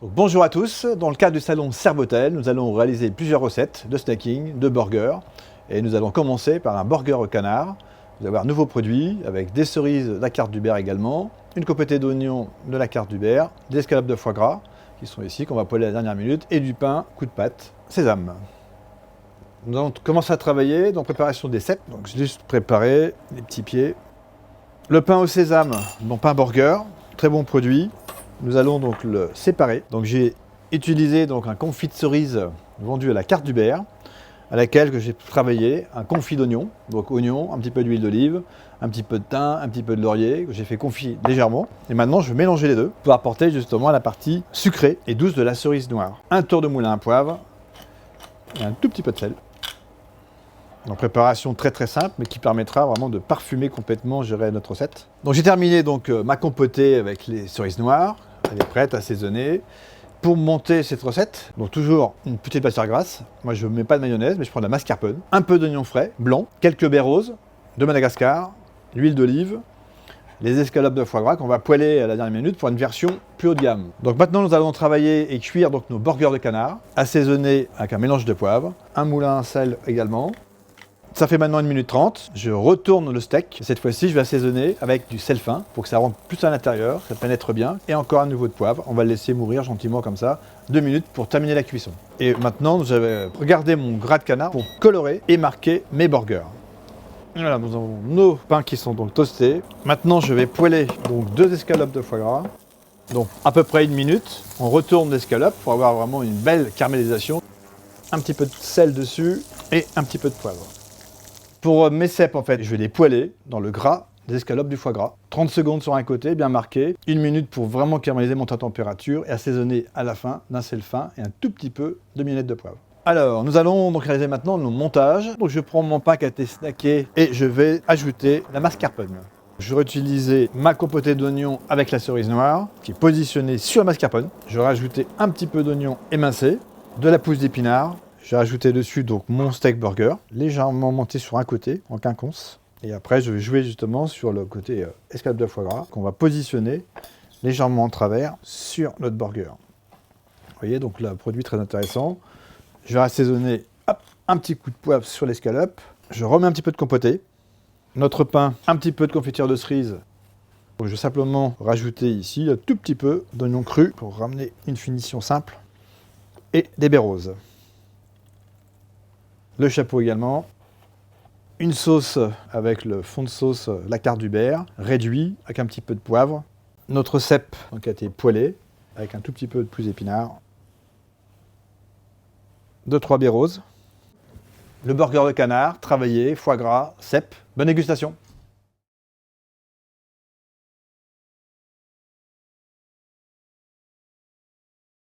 Donc, bonjour à tous, dans le cadre du salon Servotel, nous allons réaliser plusieurs recettes de snacking, de burgers. Et nous allons commencer par un burger au canard. Vous allez avoir un nouveau produit avec des cerises de la carte du Berre également, une compotée d'oignons de la carte du Berre, des escalopes de foie gras qui sont ici, qu'on va poêler à la dernière minute, et du pain, coup de pâte, sésame. Nous allons commencer à travailler dans la préparation des cèpes. Donc j'ai juste préparé les petits pieds. Le pain au sésame, non pain burger, très bon produit. Nous allons donc le séparer. Donc j'ai utilisé donc un confit de cerise vendu à la carte du Berre, à laquelle j'ai travaillé un confit d'oignon. Donc oignon, un petit peu d'huile d'olive, un petit peu de thym, un petit peu de laurier, que j'ai fait confit légèrement. Et maintenant je vais mélanger les deux pour apporter justement la partie sucrée et douce de la cerise noire. Un tour de moulin à poivre et un tout petit peu de sel. En préparation très simple, mais qui permettra vraiment de parfumer complètement, je dirais, notre recette. Donc j'ai terminé donc ma compotée avec les cerises noires. Elle est prête, assaisonnée. Pour monter cette recette, donc toujours une petite matière grasse. Moi je ne mets pas de mayonnaise, mais je prends de la mascarpone, un peu d'oignon frais, blanc, quelques baies roses, de Madagascar, l'huile d'olive, les escalopes de foie gras qu'on va poêler à la dernière minute pour une version plus haut de gamme. Donc maintenant nous allons travailler et cuire donc nos burgers de canard, assaisonnés avec un mélange de poivre, un moulin à sel également. Ça fait maintenant 1 minute 30, je retourne le steak. Cette fois-ci, je vais assaisonner avec du sel fin pour que ça rentre plus à l'intérieur, ça pénètre bien. Et encore un nouveau de poivre, on va le laisser mourir gentiment comme ça, 2 minutes pour terminer la cuisson. Et maintenant, je vais regarder mon gras de canard pour colorer et marquer mes burgers. Voilà, nous avons nos pains qui sont donc toastés. Maintenant, je vais poêler donc 2 escalopes de foie gras. Donc à peu près 1 minute, on retourne l'escalope pour avoir vraiment une belle caramélisation. Un petit peu de sel dessus et un petit peu de poivre. Pour mes cèpes, en fait, je vais les poêler dans le gras des escalopes du foie gras. 30 secondes sur un côté, bien marqué. 1 minute pour vraiment caraméliser, monter à température et assaisonner à la fin d'un sel fin et un tout petit peu de mignonette de poivre. Alors, nous allons donc réaliser maintenant nos montages. Donc je prends mon pain qui a été snacké et je vais ajouter la mascarpone. Je vais utiliser ma compotée d'oignons avec la cerise noire qui est positionnée sur la mascarpone. Je vais rajouter un petit peu d'oignon émincé, de la pousse d'épinards. J'ai rajouté dessus donc mon steak burger, légèrement monté sur un côté, en quinconce. Et après, je vais jouer justement sur le côté escalope de foie gras, qu'on va positionner légèrement en travers sur notre burger. Vous voyez, donc là, produit très intéressant. Je vais assaisonner, hop, un petit coup de poivre sur l'escalope. Je remets un petit peu de compotée. Notre pain, un petit peu de confiture de cerise. Donc, je vais simplement rajouter ici un tout petit peu d'oignon cru pour ramener une finition simple. Et des baies roses. Le chapeau également, une sauce avec le fond de sauce, la carte du Berre, réduit avec un petit peu de poivre. Notre cèpe donc, a été poêlé avec un tout petit peu de plus d'épinards. 2-3 baies roses. Le burger de canard, travaillé, foie gras, cèpe. Bonne dégustation!